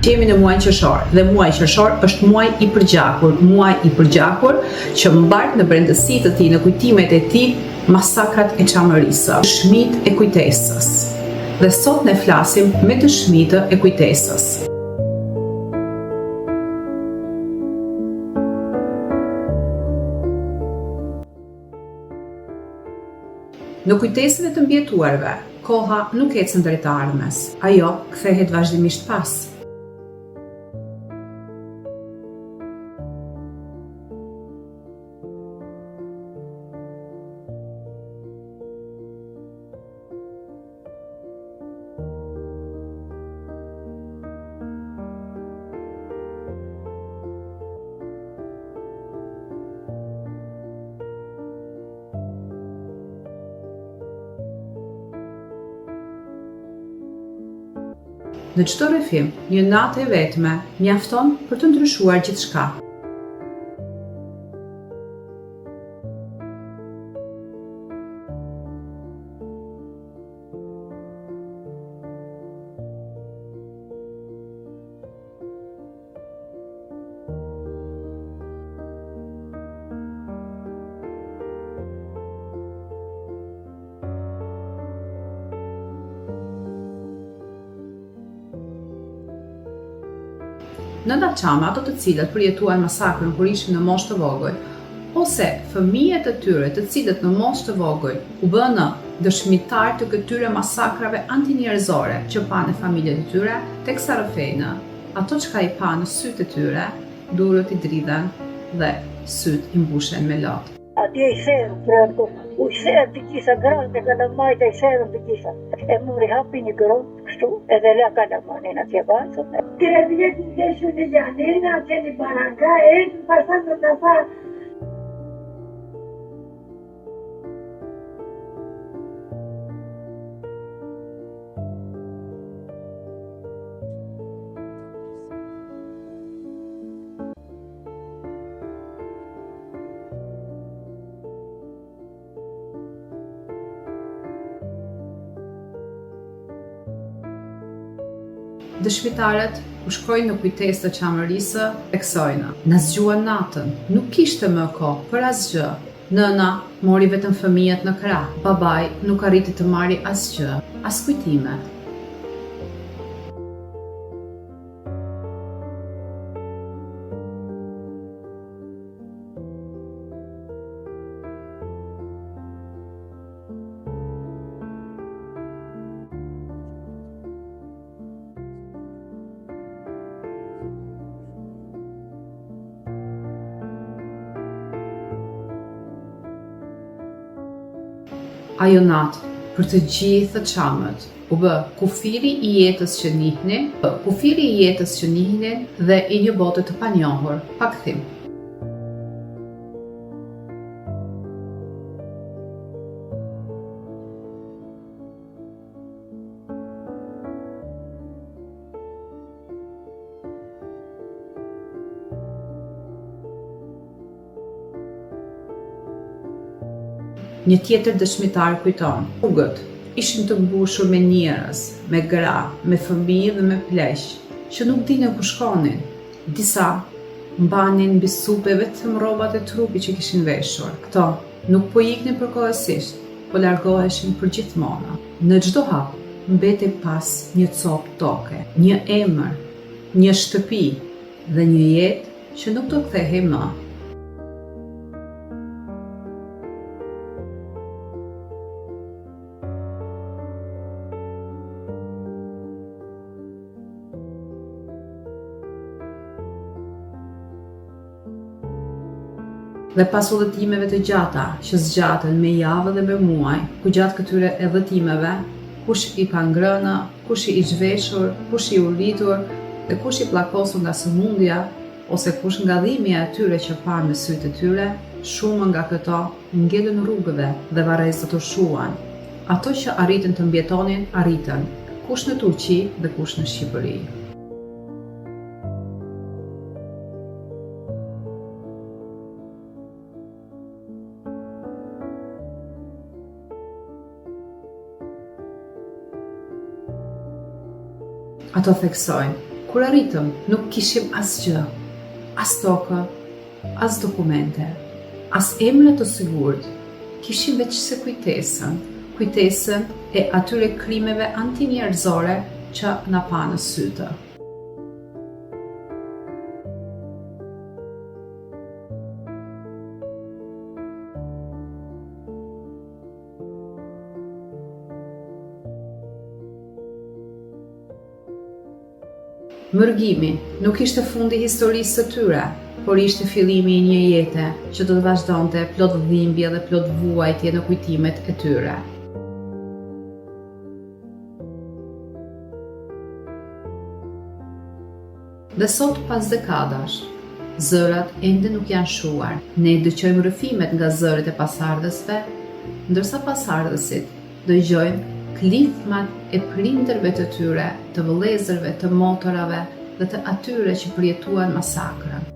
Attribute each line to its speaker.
Speaker 1: Jemi në muajin qershor dhe muaji qershor është muaj i përgjakur që mbart në brendësi të tij, në kujtimet e tij, masakrat e Çamërisë, dëshmitë e kujtesës. Dhe sot ne flasim me dëshmitë e kujtesës. Në kujtesën e të mbjetuarve, koha nuk ecën drejt ardhmes, ajo kthehet vazhdimisht pas. Në çdo rrëfim, një natë e vetme mjafton për të ndryshuar gjithçka. Nënat Çame, ato të cilët përjetuan masakrën kur ishin në moshë të vogël, ose fëmijët e tyre të cilët në moshë të vogël u bënë dëshmitar të këtyre masakrave antinjerëzore që pa në familjet e tyre, teksa rrëfejnë, ato çka i pa në sytë e tyre, durët i dridhen dhe sytë i mbushen me latë.
Speaker 2: Atje i serën prëndë, u i serën të gjitha gratë, ka në majtë i serën të gjitha. E muri hapi një grotë, kështu, edhe la ka në manin atje basën.
Speaker 3: Tre vjetë në deshu në Gjanina, atje një baranga, e në pasan të të fa.
Speaker 1: Dëshmitarët u shkojnë në kujtesë të Çamërisë e kësojnë. Na zgjuan natën, nuk kishte më kohë për asgjë. Nëna mori vetëm fëmijët në krah. Babai nuk arriti të marrë asgjë, as kujtimet. Ajo natë, për të gjithë Çamët, u bë kufiri i jetës që njihnin, dhe i një bote të panjohur, pa kthim. Një tjetër dëshmitar kujton, rrugët ishin të mbushur me njerëz, me gra, me fëmijë dhe me pleq, që nuk dinin ku shkonin. Disa mbanin mbi supe vetëm rrobat e trupit që kishin veshur. Këto nuk po iknin përkohësisht, po largoheshin përgjithmonë. Në çdo hap mbeti pas një copë toke, një emër, një shtëpi dhe një jetë që nuk do kthehej më. Dhe pas udhëtimeve të gjata, që zgjaten me javë dhe me muaj, ku gjatë këtyre udhëtimeve, kush i pa ngrënë, kush i zhveshur, kush i urritur, dhe kush i pllakosur nga sëmundja, ose kush nga dhimbja e atyre që panë me sytë e tyre, shumë nga këto ngelën rrugëve dhe varrezat u shuan. Ato që arritën të mbjetonin, arritën, kush në Turqi dhe kush në Shqipëri. Ato theksojnë, Kur arritëm, nuk kishim asgjë, as tokë, as dokumente, as emra të sigurt. Kishim veç se kujtesën e atyre krimeve antinjerëzore që na pa në sytë. Mërgimi nuk ishte fundi i historisë së tyre, por ishte fillimi i një jete që do të vazhdonte plot dhimbje dhe plot vuajtje në kujtimet e tyre. Dhe sot, pas dekadash, zërat ende nuk janë shuar. Ne dëgjojmë rrëfimet nga zërit e pasardhësve, ndërsa pasardhësit dëgjojmë klithmat e prindërve të tyre, të vëllezërve, të motorave dhe të atyre që përjetuan masakrën.